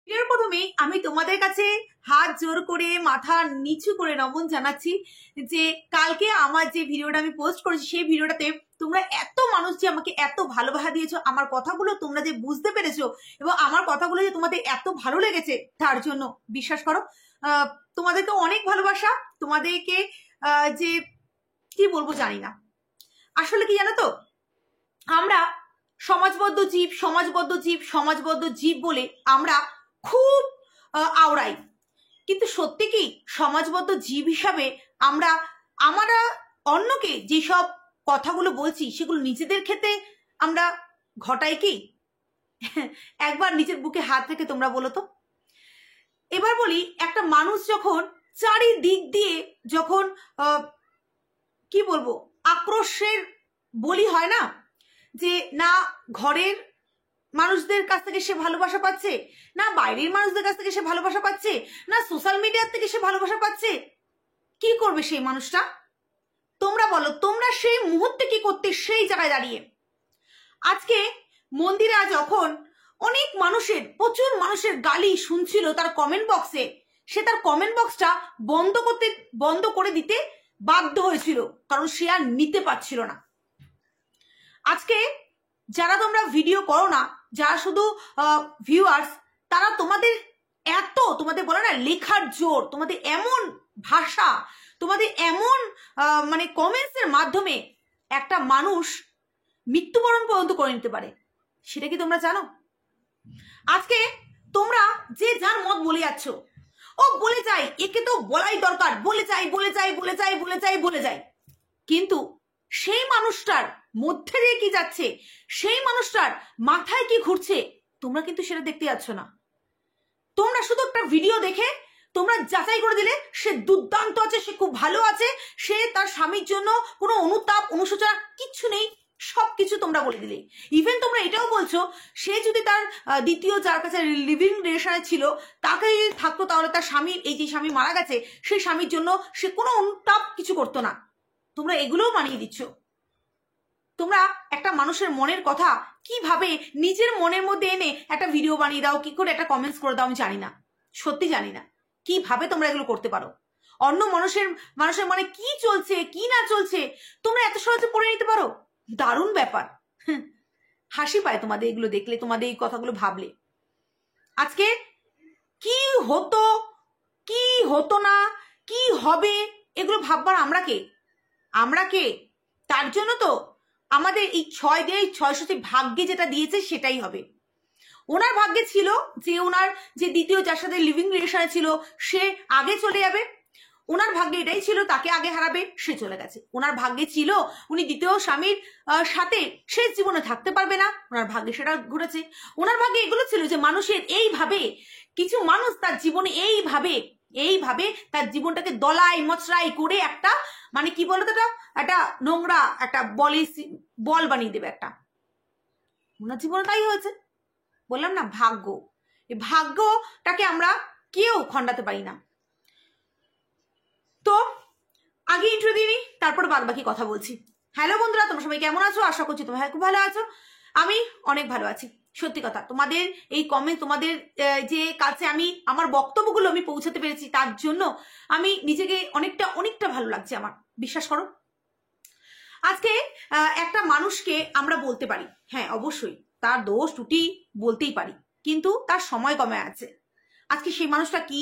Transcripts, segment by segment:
ভিডিওর প্রথমেই আমি তোমাদের কাছে হাত জোর করে মাথা নিচু করে নমন জানাচ্ছি যে কালকে আমার যে ভিডিওটা আমি পোস্ট করেছি সেই ভিডিওটাতে তোমরা এত মানুষ যে আমাকে এত ভালোবাসা দিয়েছো, আমার কথাগুলো তোমরা যে বুঝতে পেরেছো এবং আমার কথাগুলো যে তোমাদের এত ভালো লেগেছে তার জন্য বিশ্বাস করো তোমাদের তো অনেক ভালোবাসা। তোমাদেরকে যে কি বলবো জানি না। আসলে কি জানো তো, আমরা সমাজবদ্ধ জীব বলে আমরা খুব আওড়াই, কিন্তু সত্যি কি সমাজবদ্ধ জীব হিসাবে আমরা অন্যকে যেসব কথাগুলো বলছি সেগুলো নিজেদের ক্ষেত্রে আমরা ঘটাই কি? একবার নিজের বুকে হাত রেখে তোমরা বলো তো। এবার বলি, একটা মানুষ যখন চারিদিক দিয়ে যখন কি বলবো আক্রোশের বলি হয় না, যে না ঘরের মানুষদের কাছ থেকে সে ভালোবাসা পাচ্ছে, না বাইরের মানুষদের কাছ থেকে সে ভালোবাসা পাচ্ছে, না সোশ্যাল মিডিয়ার থেকে সে ভালোবাসা পাচ্ছে, কি করবে সেই মানুষটা? তোমরা বলো, তোমরা সেই মুহূর্তে কি করতে সেই জায়গায় দাঁড়িয়ে? আজকে মন্দিরা যখন অনেক মানুষের প্রচুর মানুষের গালি শুনছিল তার কমেন্ট বক্সে, সে তার কমেন্ট বক্সটা বন্ধ করে দিতে বাধ্য হয়েছিল, কারণ সে আর নিতে পারছিল না। আজকে যারা তোমরা ভিডিও করো না, যারা শুধু ভিউয়ার্স, তারা তোমাদের বলে না লেখার জোর, তোমাদের এমন ভাষা, তোমাদের এমন মানে কমেন্টসের মাধ্যমে একটা মানুষ মৃত্যুবরণ পর্যন্ত করে নিতে পারে। সেটা কি তোমরা জানো? আজকে তোমরা যে যার মত বলে যাচ্ছ, ও বলে যায়, একে তো বলাই দরকার, বলে যায়, কিন্তু সেই মানুষটার মধ্যে দিয়ে কি যাচ্ছে, সেই মানুষটার মাথায় কি ঘুরছে, তোমরা কিন্তু সেটা দেখতে যাচ্ছ না। তোমরা শুধু একটা ভিডিও দেখে তোমরা যাচাই করে দিলে সে দুর্দান্ত আছে, সে খুব ভালো আছে, সে তার স্বামীর জন্য কোনো অনুতাপ অনুশোচনা কিচ্ছু নেই, সবকিছু তোমরা বলে দিলে। ইভেন তোমরা এটাও বলছো সে যদি তার দ্বিতীয় যার কাছে লিভিং রিলেশনে ছিল তাকে যদি থাকতো, তাহলে তার স্বামীর এই যে স্বামী মারা গেছে সেই স্বামীর জন্য সে কোনো অনুতাপ কিছু করতো না। তোমরা এগুলোও মানিয়ে দিচ্ছ। তোমরা একটা মানুষের মনের কথা কিভাবে নিজের মনের মধ্যে এনে একটা ভিডিও বানিয়ে দাও, কি করে একটা কমেন্টস করে দাও, আমি জানি না, সত্যি জানি না কিভাবে তোমরা এগুলো করতে পারো। অন্য মানুষের মনে কি চলছে কি না চলছে তোমরা এত সহজে পড়ে নিতে পারো, দারুণ ব্যাপার। হাসি পায় তোমাদের এগুলো দেখলে, তোমাদের এই কথাগুলো ভাবলে। আজকে কি হতো না, কি হবে, এগুলো ভাববার আমরা কে? তার জন্য তো আমাদের এই 6 ভাগ্যে যেটা দিয়েছে সেটাই হবে। ওনার ভাগ্যে ছিল যে ওনার যে দ্বিতীয় যার সাথে লিভিং রিলেশনে ছিল সে আগে চলে যাবে, ওনার ভাগ্যে এটাই ছিল তাকে আগে হারাবে, সে চলে গেছে। ওনার ভাগ্যে ছিল উনি দ্বিতীয় স্বামীর সাথে সে জীবনে থাকতে পারবে না, ওনার ভাগ্যে সেটা ঘুরেছে। ওনার ভাগ্যে এগুলো ছিল যে মানুষের এইভাবে কিছু মানুষ তার জীবনে এইভাবে তার জীবনটাকে দলাই মচড়াই করে একটা মানে কি বলতো একটা নোংরা একটা বল বানিয়ে দেবে একটা। ওনার জীবনে তাই হয়েছে। বললাম না ভাগ্য, এই ভাগ্যটাকে আমরা কেউ খণ্ডাতে পারি না। তো আগে ইন্ট্রো দিই, তারপর বাদ বাকি কথা বলছি। হ্যালো বন্ধুরা, তোমরা সবাই কেমন আছো? আশা করছি তোমরা খুব ভালো আছো। আমি অনেক ভালো আছি। সত্যি কথা, তোমাদের এই কমেন্ট, তোমাদের যে কাছে আমি আমার বক্তব্যগুলো আমি পৌঁছাতে পেরেছি তার জন্য আমি নিজেকে অনেকটা ভালো লাগছে আমার, বিশ্বাস করো। আজকে একটা মানুষকে আমরা বলতে পারি, হ্যাঁ অবশ্যই তার দোষ ত্রুটি বলতেই পারি, কিন্তু তার সময় কমে আছে। আজকে সেই মানুষটা কি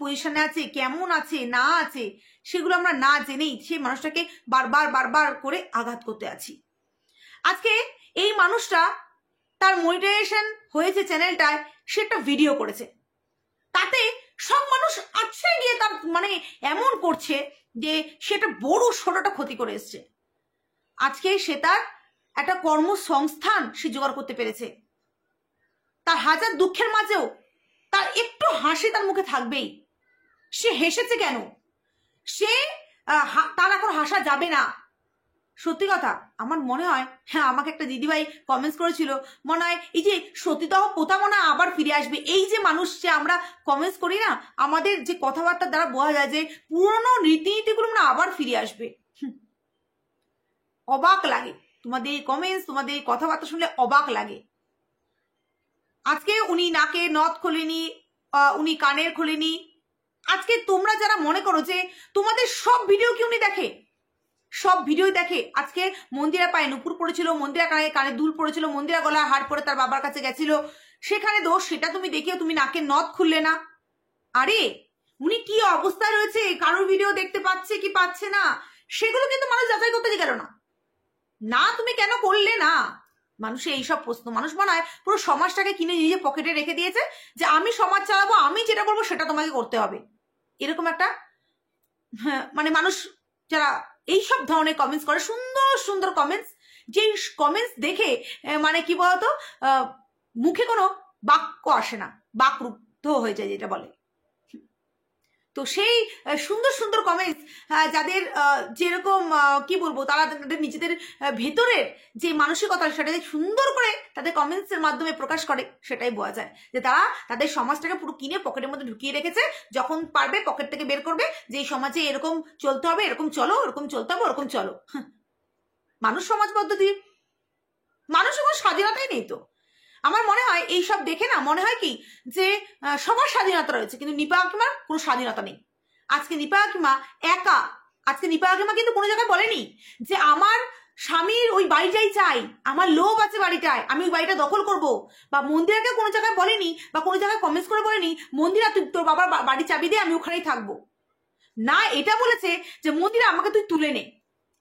পজিশনে আছে, কেমন আছে না আছে, সেগুলো আমরা না জেনেই সেই মানুষটাকে বারবার করে আঘাত করতে আছি। আজকে এই মানুষটা তার মনিটাইজেশন হয়েছে চ্যানেলটায়, সে একটা ভিডিও করেছে, তাতে সব মানুষ আচ্ছা গিয়ে তার মানে এমন করছে যে সেটা বড় সড়োটা ক্ষতি করে এসছে। আজকে সে তার একটা কর্মসংস্থান সে জোগাড় করতে পেরেছে, তার হাজার দুঃখের মাঝেও তার একটু হাসি তার মুখে থাকবেই। সে হেসেছে কেন? তার এখন হাসা যাবে না। সত্যি কথা, আমার মনে হয়, হ্যাঁ আমাকে একটা দিদিভাই কমেন্টস করেছিল, মনে হয় এই যে সতীদাহ প্রথা মনে হয় আবার ফিরে আসবে। এই যে মানুষ যে আমরা কমেন্টস করি না, আমাদের যে কথাবার্তার দ্বারা বোঝা যায় যে পুরনো রীতিনীতিগুলো মনে আবার ফিরে আসবে। অবাক লাগে তোমাদের এই কমেন্টস, তোমাদের এই কথাবার্তা শুনলে অবাক লাগে। আজকে উনি নাকে নথ খোলেনি, উনি কানের খোলেনি। আজকে তোমরা যারা মনে করো যে তোমাদের সব ভিডিও কি উনি দেখে, সব ভিডিও দেখে। আজকে মন্দিরা পায়ে নুপুর পড়েছিল, মন্দিরা কানে দুল পড়েছিল, মন্দিরা গলায় হার পরে তার বাবার কাছে গেছিল, সেখানে দোষ, সেটা তুমি দেখিও তুমি নাকের নথ খুললে না। আরে উনি কি অবস্থায় রয়েছে, কারোর ভিডিও দেখতে পাচ্ছে কি পাচ্ছে না, সেগুলো কিন্তু মানুষ যাচাই করতে গেল না। না তুমি কেন করলে না? মানুষের এইসব প্রশ্ন, মানুষ মনে হয় পুরো সমাজটাকে কিনে নিজে পকেটে রেখে দিয়েছে যে আমি সমাজ চালাবো, আমি যেটা করবো সেটা তোমাকে করতে হবে, এরকম একটা মানে মানুষ যারা এইসব ধরনের কমেন্টস করে, সুন্দর সুন্দর কমেন্টস, যে কমেন্টস দেখে মানে কি বলতো মুখে কোনো বাক্য আসে না, বাকরুদ্ধ হয়ে যায় যেটা বলে। তো সেই সুন্দর সুন্দর কমেন্টস যাদের যেরকম কি বলবো, তারা তাদের নিজেদের ভেতরের যে মানসিকতা সেটাকে সুন্দর করে তাদের কমেন্টসের মাধ্যমে প্রকাশ করে, সেটাই বোঝা যায় যে তারা তাদের সমাজটাকে পুরো কিনে পকেটের মধ্যে ঢুকিয়ে রেখেছে। যখন পারবে পকেট থেকে বের করবে যে এই সমাজে এরকম চলতে হবে, এরকম চলো, এরকম চলতে হবে, ওরকম চলো। মানুষ সমাজ পদ্ধতি, মানুষের কোনো স্বাধীনতাই নেই। তো আমার মনে হয় এইসব দেখে না মনে হয় কি যে সবার স্বাধীনতা রয়েছে, কিন্তু নিপা কাকিমার কোনো স্বাধীনতা নেই। আজকে নিপা কাকিমা একা, আজকে নিপা কাকিমা কিন্তু কোনো জায়গায় বলেনি যে আমার স্বামীর ওই বাড়িটাই চাই, আমার লোভ আছে বাড়িটায়, আমি ওই বাড়িটা দখল করব, বা মন্দিরাকে কোনো জায়গায় বলেনি, বা কোনো জায়গায় কমেন্টস করে বলেনি মন্দিরা তুই তোর বাবার বাড়ি চাবি দিয়ে আমি ওখানেই থাকবো। না, এটা বলেছে যে মন্দিরা আমাকে তুই তুলে নে।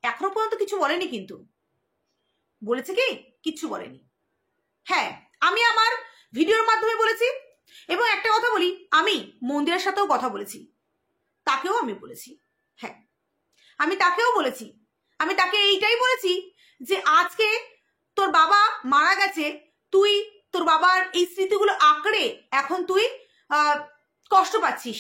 এখনো পর্যন্ত কিছু বলেনি, কিন্তু বলেছে কি কিচ্ছু বলেনি। হ্যাঁ, আমি আমার ভিডিওর মাধ্যমে বলেছি, এবং একটা কথা বলি, আমি মন্দিরের সাথেও কথা বলেছি, তাকেও আমি বলেছি, হ্যাঁ আমি তাকেও বলেছি, আমি তাকে এইটাই বলেছি যে আজকে তোর বাবা মারা গেছে, তুই তোর বাবার এই স্মৃতিগুলো আঁকড়ে এখন তুই কষ্ট পাচ্ছিস।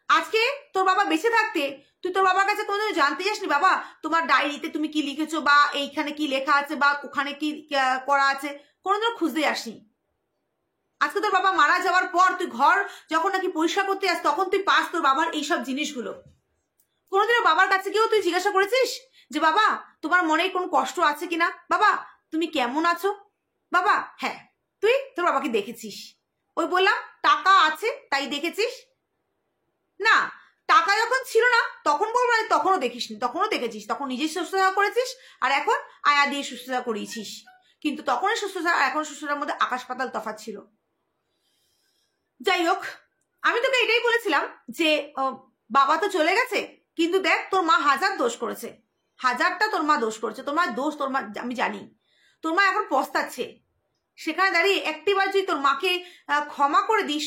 আজকে তোর বাবা বেঁচে থাকতে তুই তোর বাবার কাছে কোনোদিন জানতে যাসনি বাবা তোমার ডায়েরিতে তুমি কি লিখেছো, বা এইখানে কি লেখা আছে, বা ওখানে কি করা আছে, কোনোদিন খুঁজতে যাসনি। আজকে তোর বাবা মারা যাওয়ার পর তুই ঘর যখন নাকি পরিষ্কার করতে যাস, তখন তুই পাস তোর বাবার এইসব জিনিসগুলো। কোনোদিনও বাবার কাছে গিয়েও তুই জিজ্ঞাসা করেছিস যে বাবা তোমার মনে কোনো কষ্ট আছে কিনা, বাবা তুমি কেমন আছো বাবা? হ্যাঁ, তুই তোর বাবাকে দেখেছিস, ওই বললাম টাকা আছে তাই দেখেছিস না, টাকা যখন ছিল না তখন বলবো না, তখনও দেখিসনি, তখনও দেখেছিস, তখন নিজেই সুস্থতা করেছিস, আর এখন আয়া দিয়ে সুস্থতা করিয়েছিস, কিন্তু তখনই সুস্থতা আর এখন সুস্থতার মধ্যে আকাশ পাতাল তফাৎ ছিল। যাই হোক, আমি তোকে এটাই বলেছিলাম যে বাবা তো চলে গেছে, কিন্তু দেখ তোর মা হাজার দোষ করেছে, হাজারটা তোর মা দোষ করেছে, তোর মা দোষ তোর মা আমি জানি, তোর মা এখন পস্তাচ্ছে। সেখানে দাঁড়িয়ে একটিবার যদি তোর মাকে ক্ষমা করে দিস,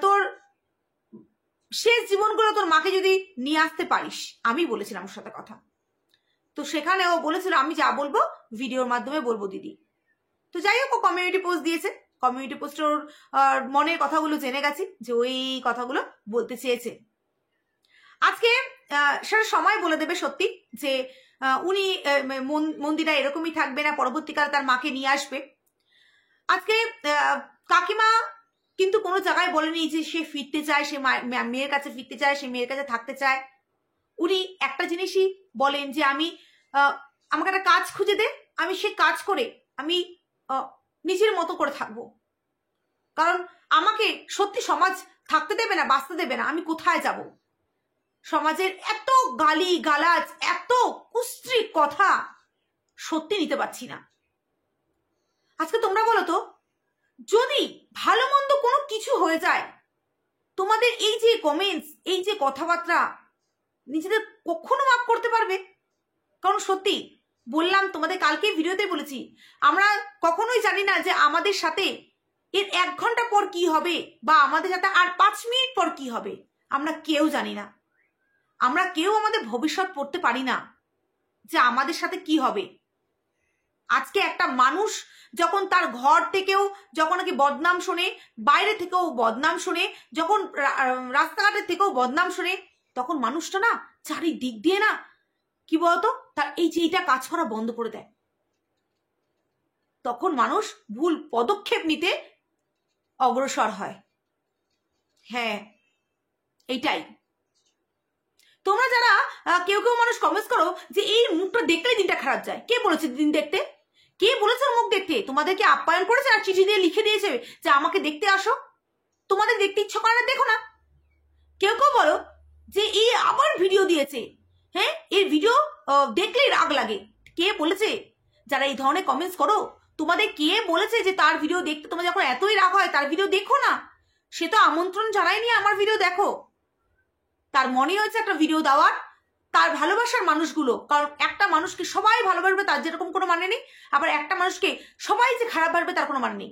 তোর শেষ জীবনগুলো তোর মাকে যদি নিয়ে আসতে পারিস, আমি বলেছিলাম ওর সাথে কথা, তো সেখানে ও বলেছিল আমি যা বলবো ভিডিওর মাধ্যমে বলবো দিদি। তো যাই হোক, ও কমিউনিটি পোস্ট দিয়েছে, কমিউনিটি পোস্টে ওর মনের কথাগুলো জেনে গেছি যে ওই কথাগুলো বলতে চেয়েছে। আজকে সেটা সময় বলে দেবে সত্যি যে উনি মন্দিরা এরকমই থাকবে না, পরবর্তীকালে তার মাকে নিয়ে আসবে। আজকে কাকিমা কিন্তু কোনো জায়গায় বলেনি যে সে ফিরতে চায়, সে মেয়ের কাছে ফিরতে চায়, সে মেয়ের কাছে থাকতে চায়। উনি একটা জিনিসই বলেন যে আমি আমাকে একটা কাজ খুঁজে দে, আমি সে কাজ করে আমি নিজের মতো করে থাকবো, কারণ আমাকে সত্যি সমাজ থাকতে দেবে না, বাঁচতে দেবে না, আমি কোথায় যাব? সমাজের এত গালি গালাজ, এত কুশ্রী কথা সত্যি নিতে পারছি না। আজকে তোমরা বলো তো, যদি ভালো মন্দ কোনো কিছু হয়ে যায়, তোমাদের এই যে কমেন্টস, এই যে কথাবার্তা নিজেদের কখনো মাফ করতে পারবে? কারণ সত্যি বললাম তোমাদের, কালকে ভিডিওতে বলেছি, আমরা কখনোই জানি না যে আমাদের সাথে এর 1 ঘন্টা পর কি হবে, বা আমাদের সাথে আর 5 মিনিট পর কি হবে, আমরা কেউ জানি না। আমরা কেউ আমাদের ভবিষ্যৎ পড়তে পারি না যে আমাদের সাথে কি হবে। আজকে একটা মানুষ যখন তার ঘর থেকেও যখন নাকি বদনাম শোনে, বাইরে থেকেও বদনাম শোনে, যখন রাস্তাঘাটের থেকেও বদনাম শোনে, তখন মানুষটা না চারিদিক দিয়ে না কি বলতো তার এই যে এইটা কাজ করা বন্ধ করে দেয়। তখন মানুষ ভুল পদক্ষেপ নিতে অগ্রসর হয়। হ্যাঁ, এইটাই। তোমরা যারা কেউ কেউ মানুষ কমেন্টস করো যে এই মুখটা দেখলে দিনটা খারাপ যায়, কে বলেছে দিন দেখতে? কে বলেছে মুখ দেখতে? তোমাদেরকে আপ্যায়ন করেছে আর চিঠি দিয়ে লিখে দিয়েছে যে আমাকে দেখতে আসো? তোমাদের দেখতে ইচ্ছা করে না, দেখো না। কেউ কেউ বলো যে এই আবার ভিডিও দিয়েছে, হ্যাঁ এর ভিডিও দেখলেই রাগ লাগে। কে বলেছে? যারা এই ধরনের কমেন্টস করো, তোমাদের কে বলেছে যে তার ভিডিও দেখতে তোমার যখন এতই রাগ হয় তার ভিডিও দেখো না? সে তো আমন্ত্রণ জানায়নি আমার ভিডিও দেখো। তার মনে হয়েছে একটা ভিডিও দেওয়ার, তার ভালোবাসার মানুষগুলো, কারণ একটা মানুষকে সবাই ভালোবাসবে তার যেরকম কোনো মানে নেই, আবার একটা মানুষকে সবাই যে খারাপ ভাববে তার কোনো মানে নেই।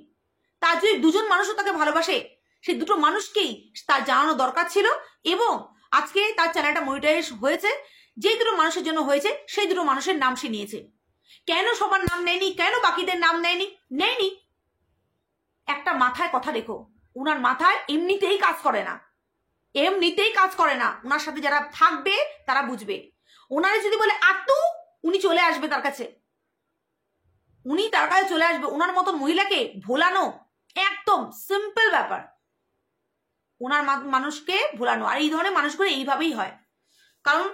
তার যদি দুজন মানুষও তাকে ভালোবাসে, সেই দুটো মানুষকেই তার জানানো দরকার ছিল। এবং আজকে তার চ্যানেলটা মনিটাইজ হয়েছে, যেই দুটো মানুষের জন্য হয়েছে সেই দুটো মানুষের নাম সে নিয়েছে। কেন সবার নাম নেয়নি? কেন বাকিদের নাম নেয়নি? একটা মাথায় কথা রেখো, উনার মাথায় এমনিতেই কাজ করে না, ওনার সাথে যারা থাকবে তারা বুঝবে। ওনারে যদি বলে আতু, উনি চলে আসবে তার কাছে, চলে আসবে। ওনার মতন মহিলাকে ভোলানো একদম সিম্পল ব্যাপার, ওনার মানুষকে ভোলানো। আর এই ধরনের মানুষগুলো এইভাবেই হয়, কারণ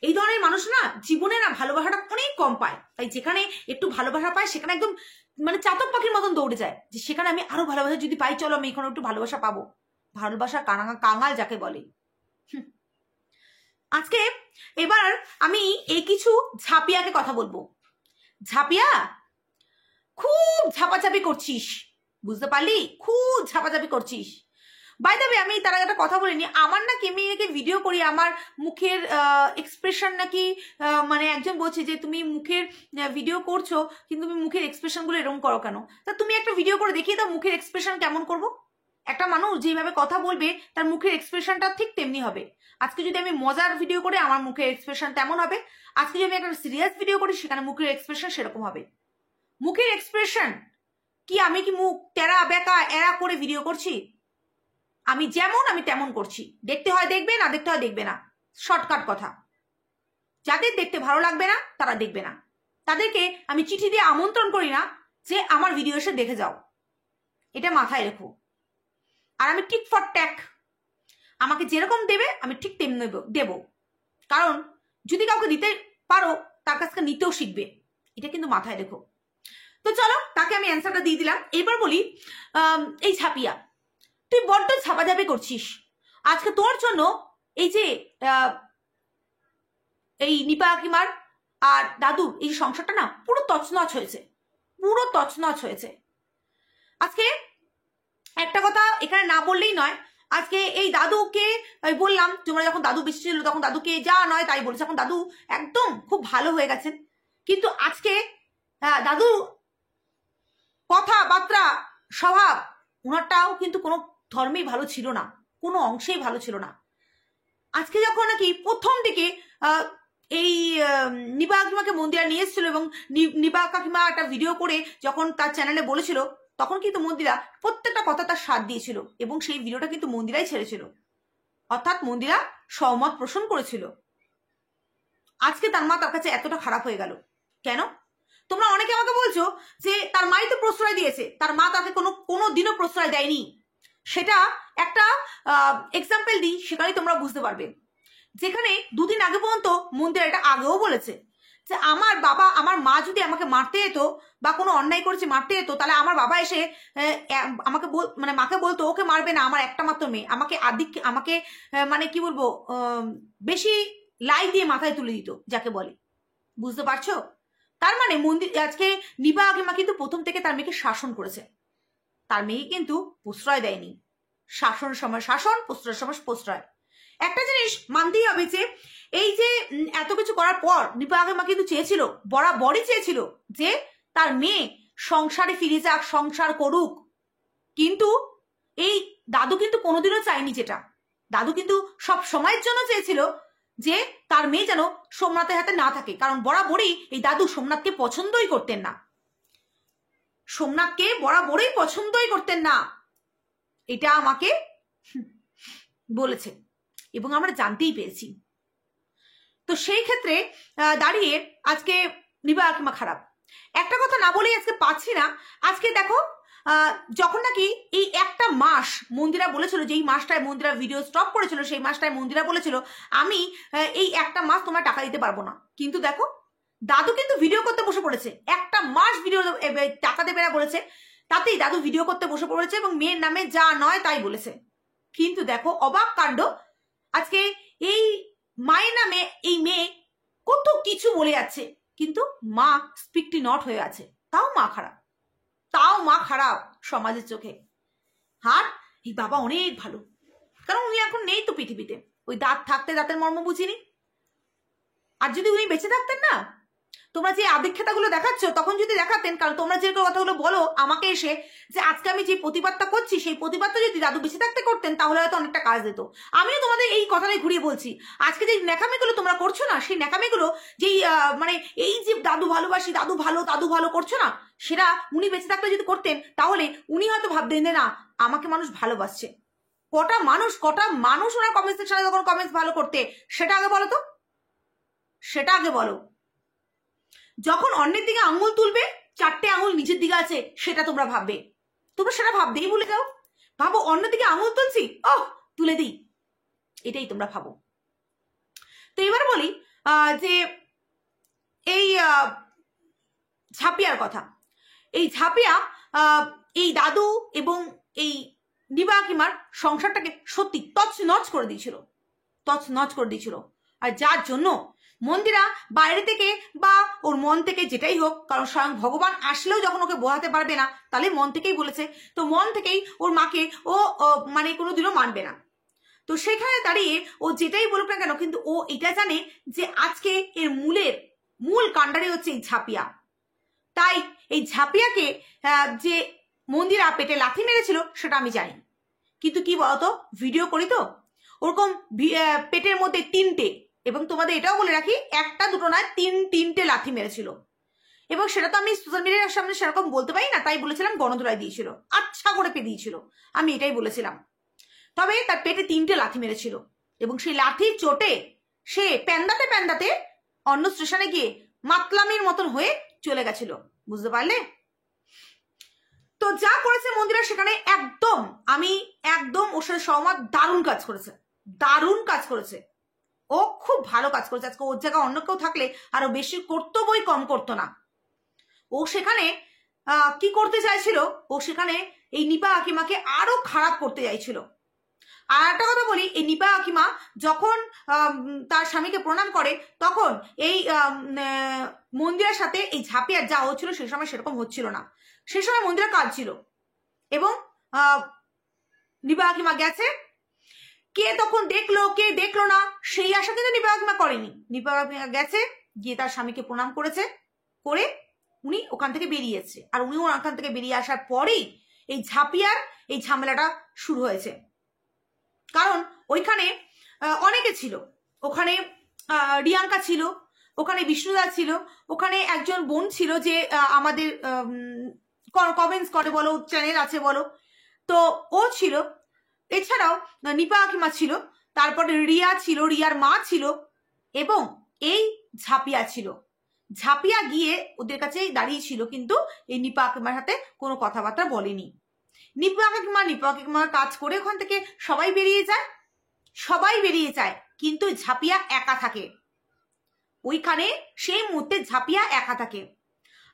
এই ধরনের মানুষ না জীবনে না ভালোবাসাটা অনেক কম পায়। তাই যেখানে একটু ভালোবাসা পায় সেখানে একদম মানে চাতক পাখির মতন দৌড়ে যায়, যে সেখানে আমি আরো ভালোবাসা যদি পাই, চলো আমি এখানে একটু ভালোবাসা পাবো। ভালোবাসা কাঙাল যাকে বলে। আজকে এবার আমি এই কিছু ঝাপিয়াকে কথা বলবো। ঝাপিয়া, খুব ঝাপাঝাপি করছিস, বুঝতে পারলি? খুব ঝাপাঝাপি করছিস। বাই দ্য ওয়ে, আমি তার আগে একটা কথা বলিনি, আমার নাকি আমি ভিডিও করি, আমার মুখের এক্সপ্রেশন নাকি মানে একজন বলছে যে তুমি মুখের ভিডিও করছো কিন্তু তুমি মুখের এক্সপ্রেশনগুলো এরকম করো কেন? তা তুমি একটা ভিডিও করে দেখিয়ে দাও মুখের এক্সপ্রেশন কেমন করবো। একটা মানুষ যেভাবে কথা বলবে তার মুখের এক্সপ্রেশনটা ঠিক তেমনি হবে। আজকে যদি আমি মজার ভিডিও করি আমার মুখের এক্সপ্রেশন তেমন হবে, আজকে যদি আমি একটা সিরিয়াস ভিডিও করি সেখানে মুখের এক্সপ্রেশন সেরকম হবে। মুখের এক্সপ্রেশন কি আমি কি মুখ তেরা বেকা এরা করে ভিডিও করছি? আমি যেমন আমি তেমন করছি। দেখতে হয় দেখবে, না দেখতে হয় দেখবে না, শর্টকাট কথা। যাদের দেখতে ভালো লাগবে না তারা দেখবে না, তাদেরকে আমি চিঠি দিয়ে আমন্ত্রণ করি না যে আমার ভিডিও এসে দেখে যাও, এটা মাথায় রেখো। আর আমি টিক ফর ট্যাক, আমাকে যেরকম দেবে আমি ঠিক তেমনি দেব, কারণ যদি কাউকে দিতে পারো তার কাছে নিতেও শিখবে, এটা কিন্তু মাথায় রেখো। তো চলো, তাকে আমি অ্যান্সারটা দিয়ে দিলাম। এবার বলি, এই ছাপিয়া, তুই বড্ড ঝাপাঝাপি করছিস। আজকে তোর জন্য এই যে এই নিপা কাকিমার আর দাদুর এই সংসারটা না পুরো তছনছ হয়েছে। আজকে একটা কথা এখানে না বললেই নয়, আজকে এই দাদুকে বললাম, তোমরা যখন দাদু বেশি ছিল তখন দাদুকে যা নয় তাই বলেছে, এখন দাদু একদম খুব ভালো হয়ে গেছেন। কিন্তু আজকে দাদু কথাবার্তা স্বভাব ওনারটাও কিন্তু কোনো ধর্মেই ভালো ছিল না, কোনো অংশেই ভালো ছিল না। আজকে যখন নাকি প্রথম দিকে এই নিপা কাকিমাকে মন্দিরা নিয়ে এসেছিল এবং নিপা কাকিমা একটা ভিডিও করে যখন তার চ্যানেলে বলেছিল, তখন কিন্তু মন্দিরা প্রত্যেকটা কথা তার সাথ দিয়েছিল এবং সেই ভিডিওটা কিন্তু মন্দিরাই ছেড়েছিল, অর্থাৎ মন্দিরা সহমত পোষণ করেছিল। আজকে তার মা তার কাছে এতটা খারাপ হয়ে গেল কেন? তোমরা অনেকে আমাকে বলছো যে তার মাই তো প্রশ্রয় দিয়েছে, তার মা তাকে কোনো দিনও প্রশ্রয় দেয়নি। সেটা একটা এক্সাম্পল দিই, সেখানেই তোমরা বুঝতে পারবে। যেখানে দুদিন আগে পর্যন্ত মন্দিরা এটা আগেও বলেছে যে আমার বাবা আমার মা যদি আমাকে মারতে যেত বা কোনো অন্যায় করেছে মারতে যেত, তাহলে আমার বাবা এসে আমাকে মানে মাকে বলতো ওকে মারবে না, আমার একটা মাত্র মেয়ে, আমাকে মানে কি বলবো বেশি লাই দিয়ে মাথায় তুলে দিত, যাকে বলে। বুঝতে পারছো? তার মানে আজকে নিপা কাকিমা কিন্তু প্রথম থেকে তার মেয়েকে শাসন করেছে, তার মেয়েকে কিন্তু প্রশ্রয় দেয়নি। শাসনের সময় শাসন, প্রশ্রয়ের সময় প্রশ্রয়। একটা জিনিস মানতেই হবে যে এই যে এত কিছু করার পর নিপা কাকিমা কিন্তু চেয়েছিল, বরাবরই চেয়েছিল যে তার মেয়ে সংসারে ফিরে যাক, সংসার করুক। কিন্তু এই দাদু কিন্তু কোনোদিনও চায়নি যেটা, দাদু কিন্তু সব সময়ের জন্য চেয়েছিল যে তার মেয়ে যেন সোমনাথের হাতে না থাকে, কারণ বরাবরই এই দাদু সোমনাথকে পছন্দই করতেন না, সোমনাথকে বরাবরই পছন্দই করতেন না, এটা আমাকে বলেছে এবং আমরা জানতেই পেরেছি। তো সেই ক্ষেত্রে দাঁড়িয়ে আজকে নিপা কাকিমা খারাপ। একটা কথা না বলেই আজকে পাচ্ছি না। আজকে দেখো, যখন নাকি এই একটা মাস মন্দিরা বলেছিল, যে এই মাসটায় মন্দিরা ভিডিও স্টপ করেছিল, সেই মাসটায় মন্দিরা বলেছিল আমি এই একটা মাস তোমার টাকা দিতে পারবো না, কিন্তু দেখো দাদু কিন্তু ভিডিও করতে বসে পড়েছে। একটা মাস ভিডিও টাকা দেবে না বলেছে, তাতেই দাদু ভিডিও করতে বসে পড়েছে এবং মেয়ের নামে যা নয় তাই বলেছে। কিন্তু দেখো অবাক কাণ্ড, আজকে এই মায়ের নামে এই মেয়ে কত কিছু বলে যাচ্ছে, কিন্তু মা স্পিকটি নট হয়ে আছে। তাও মা খারাপ, তাও মা খারাপ সমাজের চোখে। আর এই বাবা অনেক ভালো, কারণ উনি এখন নেই তো পৃথিবীতে। ওই দাঁত থাকতে দাঁতের মর্ম বুঝিনি। আর যদি উনি বেঁচে থাকতেন না, তোমরা যে আবেক্ষেতাগুলো দেখাচ্ছ তখন যদি দেখাতেন, কারণ তোমরা যে কথাগুলো বলো আমাকে এসে যে আজকে আমি যে প্রতিবাদটা করছি সেই প্রতিবাদটা যদি দাদু বেঁচে থাকতে করতেন তাহলে হয়তো অনেকটা কাজ দিত। আমিও তোমাদের এই কথাটাই ঘুরিয়ে বলছি, আজকে যে ন্যাকামিগুলো তোমরা করছো না, সেই ন্যাকামিগুলো যেই মানে এই যে দাদু ভালোবাসি, দাদু ভালো করছো না, সেটা উনি বেঁচে থাকতে যদি করতেন তাহলে উনি হয়তো ভাবতেন যে না আমাকে মানুষ ভালোবাসছে। কটা মানুষ ওনার কমেন্ট সেকশনে যখন কমেন্টস ভালো করতে, সেটা আগে বলো তো, সেটা আগে বলো। যখন অন্যের দিকে আঙুল তুলবে, 4টে আঙুল নিচের দিকে আছে সেটা তোমরা ভাববে, তোমরা সেটা ভাবতেই ভুলে যাও। ভাবো অন্য দিকে আঙুল তুলছি, ওহ তুলে দিই, এটাই তোমরা ভাবো। তো এবার বলি যে এই ঝাঁপিয়ার কথা। এই ঝাঁপিয়া এই দাদু এবং এই দিবা কাকিমার সংসারটাকে সত্যি তছনছ করে দিয়েছিল। আর যার জন্য মন্দিরা বাইরে থেকে বা ওর মন থেকে যেটাই হোক, কারণ স্বয়ং ভগবান আসলেও যখন ওকে বোঝাতে পারবে না তাহলে মন থেকেই বলেছে, তো মন থেকেই ওর মাকে ও মানে কোনোদিনও মানবে না। তো সেখানে দাঁড়িয়ে ও যেটাই বলুক না কেন, কিন্তু ও এটা জানে যে আজকে এর মূল কাণ্ডারি হচ্ছে এই ঝাঁপিয়া। তাই এই ঝাঁপিয়াকে যে মন্দিরা পেটে লাথি মেরেছিল সেটা আমি জানি, কিন্তু কি বলতো ভিডিও করি তো ওরকম পেটের মধ্যে 3টে, এবং তোমাদের এটাও বলে রাখি 1টা 2টো নয় 3টে লাথি মেরেছিল। এবং সেটা তো আমি সোশ্যাল মিডিয়ার সামনে সেরকম বলতে পারি না, তাই বলেছিলাম গণধোলাই দিয়েছিল, আচ্ছা করে পে দিয়েছিল, আমি এটাই বলেছিলাম। তবে তার পেটে 3টে লাথি মেরেছিল, এবং সেই লাঠির চোটে সে প্যান্দাতে অন্য স্টেশনে গিয়ে মাতলামির মতন হয়ে চলে গেছিল, বুঝতে পারলে? তো যা করেছে মন্দিরা সেখানে আমি একদম ওর সাথে সহমত। দারুণ কাজ করেছে ও, খুব ভালো কাজ করেছে। আজকে ওর জায়গায় অন্য কেউ থাকলে আরো বেশি করতো, বই কম করতো না। ও সেখানে কি করতে চাইছিল, ও সেখানে এই নিপা কাকিমাকে আরো খারাপ করতে চাইছিল। আর একটা কথা বলি, এই নিপা কাকিমা যখন তার স্বামীকে প্রণাম করে তখন এই মন্দিরের সাথে এই ঝাঁপিয়ার যা হচ্ছিল সে সময় সেরকম হচ্ছিল না। সে সময় মন্দিরের কাজ ছিল, এবং নিপা কাকিমা গেছে, কে তখন দেখলো কে দেখলো না সেই আশা কিন্তু নিপা কাকিমা করেনি। নিপা কাকিমা গেছে, গিয়ে তার স্বামীকে প্রণাম করেছে, করে উনি ওখান থেকে বেরিয়েছে। আর উনি ওখান থেকে বেরিয়ে আসার পরেই এই ঝাঁপিয়ার এই ঝামেলাটা শুরু হয়েছে। কারণ ওইখানে অনেকে ছিল, ওখানে রিয়াঙ্কা ছিল, ওখানে বিষ্ণুদা ছিল, ওখানে একজন বোন ছিল যে আমাদের কমেন্টস করে বলো, চ্যানেল আছে বলো, তো ও ছিল। এছাড়াও নিপা কাকিমা ছিল, তারপরে রিয়া ছিল, রিয়ার মা ছিল, এবং এই ঝাঁপিয়া ছিল। ঝাঁপিয়া গিয়ে ওদের কাছে দাঁড়িয়ে ছিল, কিন্তু এই নিপা কাকিমার সাথে কোনো কথাবার্তা বলেনি। নিপা কাকিমার কাজ করে ওখান থেকে সবাই বেরিয়ে যায়, কিন্তু ঝাঁপিয়া একা থাকে ওইখানে। সেই মুহূর্তে ঝাঁপিয়া একা থাকে,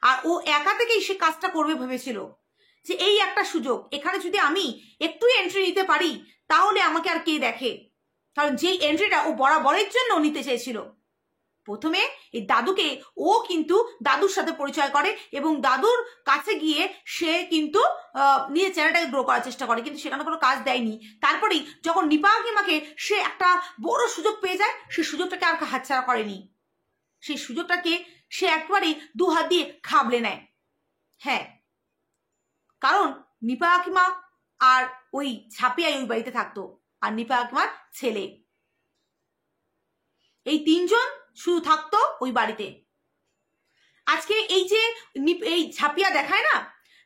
আর ও একা থেকেই সে কাজটা করবে ভেবেছিল যে এই একটা সুযোগ, এখানে যদি আমি একটু এন্ট্রি নিতে পারি তাহলে আমাকে আর কে দেখে। কারণ যেই এন্ট্রিটা ও বরাবরের জন্য নিতে চেয়েছিল, প্রথমে এই দাদুকে ও কিন্তু দাদুর সাথে পরিচয় করে, এবং দাদুর কাছে গিয়ে সে কিন্তু নিজের চ্যানেলটাকে গ্রো করার চেষ্টা করে, কিন্তু সেখানে কোনো কাজ দেয়নি। তারপরেই যখন নিপা কাকিমাকে সে একটা বড় সুযোগ পেয়ে যায়, সেই সুযোগটাকে আর হাতছাড়া করেনি, সেই সুযোগটাকে সে একবারেই 2 হাত দিয়ে খাবলে নেয়। হ্যাঁ, কারণ নিপা কাকিমা আর ওই ঝাঁপিয়াই ওই বাড়িতে থাকতো, আর নিপা কাকিমার ছেলে, এই 3জন শুধু থাকতো ওই বাড়িতে। আজকে এই যে এই ঝাঁপিয়া দেখায় না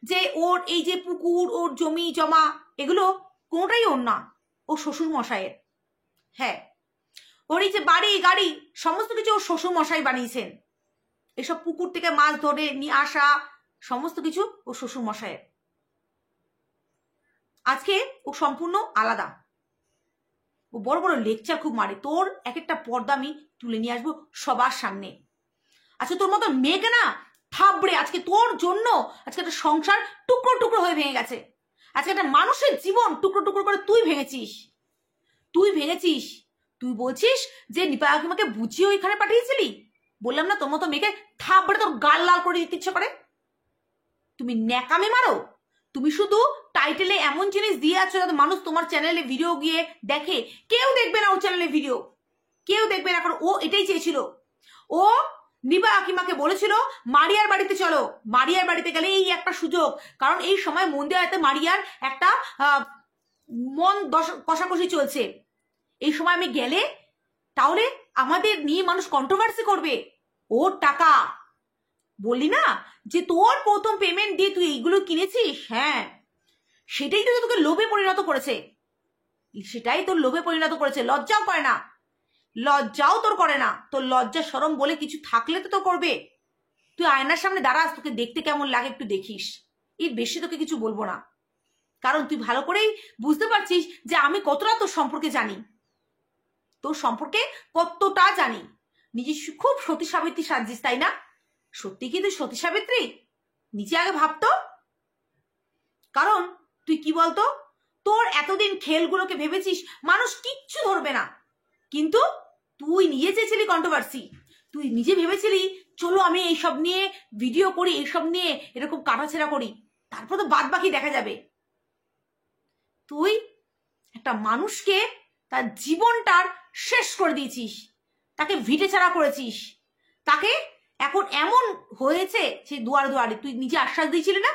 যে ওর এই যে পুকুর, ওর জমি জমা, এগুলো কোনোটাই ওর না, ও শ্বশুর মশাইয়ের। হ্যাঁ, ওর এই যে বাড়ি গাড়ি সমস্ত কিছু ওর শ্বশুর মশাই বানিয়েছেন। এসব পুকুর থেকে মাছ ধরে নিয়ে আসা সমস্ত কিছু ওর শ্বশুর মশাইয়ের। আজকে ও সম্পূর্ণ আলাদা। ও বড় বড় লেকচার খুব মারে, তোর এক একটা পর্দা আমি তুলে নিয়ে আসবো সবার সামনে। আচ্ছা, তোর মতো মেয়েকে না থাবড়ে, আজকে তোর জন্য আজকে একটা সংসার টুকরো টুকরো হয়ে ভেঙে গেছে। আজকে একটা মানুষের জীবন টুকরো টুকরো করে তুই ভেঙেছিস। তুই বলছিস যে নিপা কাকিমাকে বুঝিয়ে ওইখানে পাঠিয়েছিলি। বললাম না তোর মতো মেয়েকে থাপড়ে তোর গাল লাল করে দিতে ইচ্ছে করে। তুমি ন্যাকামি মারো। তুমি শুধু টাইটেলে এমন জিনিস দিয়ে আছো যাতে মানুষ তোমার চ্যানেলে ভিডিও গিয়ে দেখে। কেউ দেখবে না ওর চ্যানেলে ভিডিও, কেউ দেখবে না। কারণ ও এটাই চেয়েছিল। ও নিপা কাকিমাকে বলেছিল মারিয়ার বাড়িতে চলো, মারিয়ার বাড়িতে গেলে এই একটা সুযোগ। কারণ এই সময় মন্দিরাতে মারিয়ার একটা মন কষাকষি চলছে। এই সময় আমি গেলে তাহলে আমাদের নিয়ে মানুষ কন্ট্রোভার্সি করবে। ওর টাকা বললি না যে তোর প্রথম পেমেন্ট দিয়ে তুই এইগুলো কিনেছিস। হ্যাঁ, সেটাই তো তোকে লোভে পরিণত করেছে, সেটাই তোর লোভে পরিণত করেছে। লজ্জাও করে না, লজ্জাও তোর করে না। তোর লজ্জা শরম বলে কিছু থাকলে তো করবে। তুই আয়নার সামনে দাঁড়াস, তোকে দেখতে কেমন লাগে একটু দেখিস। এর বেশি তোকে কিছু বলবো না, কারণ তুই ভালো করেই বুঝতে পারছিস যে আমি কতটা তোর সম্পর্কে জানি, তোর সম্পর্কে কতটা জানি। নিজে খুব সতী সাবিত্রী সাজছিস, তাই না? সত্যি কি তুই সতী সাবিত্রী? নিজে আগে ভাবতো। কারণ তুই কি বলতো, তোর এতদিন খেলগুলোকে ভেবেছিস মানুষ কিচ্ছু ধরবে না, কিন্তু তুই নিজে চেয়েছিলি কন্ট্রোভার্সি। তুই নিজে ভেবেছিলি চলো আমি এইসব নিয়ে ভিডিও করি, এইসব নিয়ে এরকম কাটাছেড়া করি, তারপর তো বাদ বাকি দেখা যাবে। তুই একটা মানুষকে তার জীবনটার শেষ করে দিয়েছিস, তাকে ভিটে ছাড়া করেছিস, তাকে এখন এমন হয়েছে সে দুয়ারে দুয়ারে। তুই নিজে আশ্বাস দিয়েছিলি না,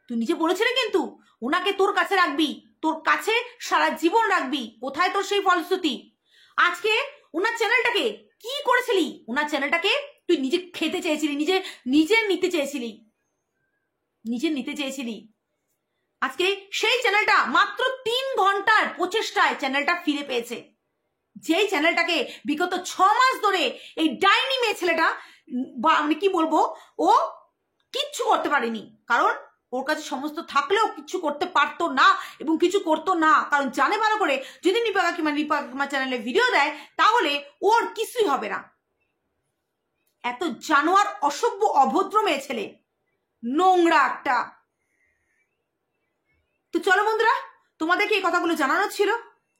তুই নিজে বলেছিলি কিন্তু ওনাকে তোর কাছে রাখবি, তোর কাছে সারা জীবন রাখবি। কোথায় তোর সেই ফলশ্রুতি? আজকে ওনার চ্যানেলটাকে কি করেছিলি? ওনার চ্যানেলটাকে তুই নিজে খেতে চেয়েছিলি, নিজে নিতে চেয়েছিলি। আজকে সেই চ্যানেলটা মাত্র 3 ঘন্টার প্রচেষ্টায় চ্যানেলটা ফিরে পেয়েছে। যেই চ্যানেলটাকে বিগত 6 মাস ধরে এই ডাইনি মেয়ে ছেলেটা, আমি কি বলবো, ও কিচ্ছু করতে পারেনি। কারণ ওর কাছে সমস্ত থাকলেও কিছু করতে পারতো না এবং কিছু করতো না। কারণ জানে ভালো করে যদি নিপা কাকিমা চ্যানেলে ভিডিও দেয় তাহলে ওর কিছুই হবে না। এত জানোয়ার, অসভ্য, অভদ্র মেয়ে ছেলে, নোংরা একটা। তো চলো বন্ধুরা, তোমাদেরকে এই কথাগুলো জানানো ছিল।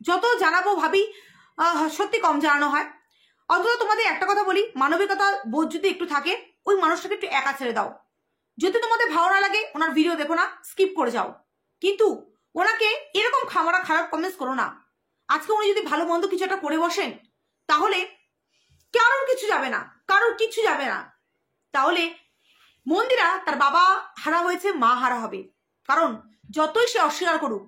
যত জানাবো ভাবি সত্যি কম জানানো হয়। অন্তত তোমাদের একটা কথা বলি, মানবিকতা বোধ যদি একটু থাকে, ওই মানুষটাকে একটু একা ছেড়ে দাও। যদি তোমাদের ভালো না লাগে ওনার ভিডিও দেখো না, স্কিপ করে যাও, কিন্তু ওনাকে এরকম খারাপ কমেন্টস করো না। আজকে উনি যদি ভালো মন্দ কিছু একটা করে বসেন তাহলে কারোর কিছু যাবে না। তাহলে মন্দিরা তার বাবা হারা হয়েছে, মা হারা হবে। কারণ যতই সে অস্বীকার করুক,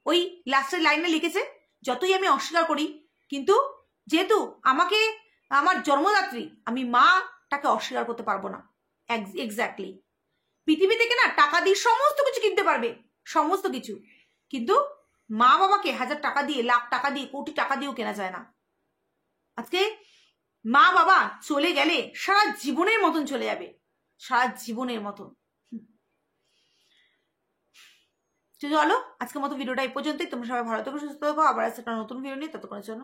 ওই লাস্টের লাইনে লিখেছে যতই আমি অস্বীকার করি, কিন্তু যেহেতু আমাকে আমার জন্মদাত্রী, আমি মাটাকে অস্বীকার করতে পারবো না। এক্স্যাক্টলি। পৃথিবী থেকে না টাকা দিয়ে সমস্ত কিছু কিনতে পারবে, সমস্ত কিছু, কিন্তু মা বাবাকে 1000 টাকা দিয়ে, লাখ টাকা দিয়ে, কোটি টাকা দিয়েও কেনা যায় না। আজকে মা বাবা চলে গেলে সারা জীবনের মতন চলে যাবে, সারা জীবনের মতন। চলো আজকের মতো ভিডিওটা এই পর্যন্তই। তোমরা সবাই ভালো থেকো, সুস্থ থাকো। আবার একটা নতুন ভিডিও নিয়ে ততক্ষণের জন্য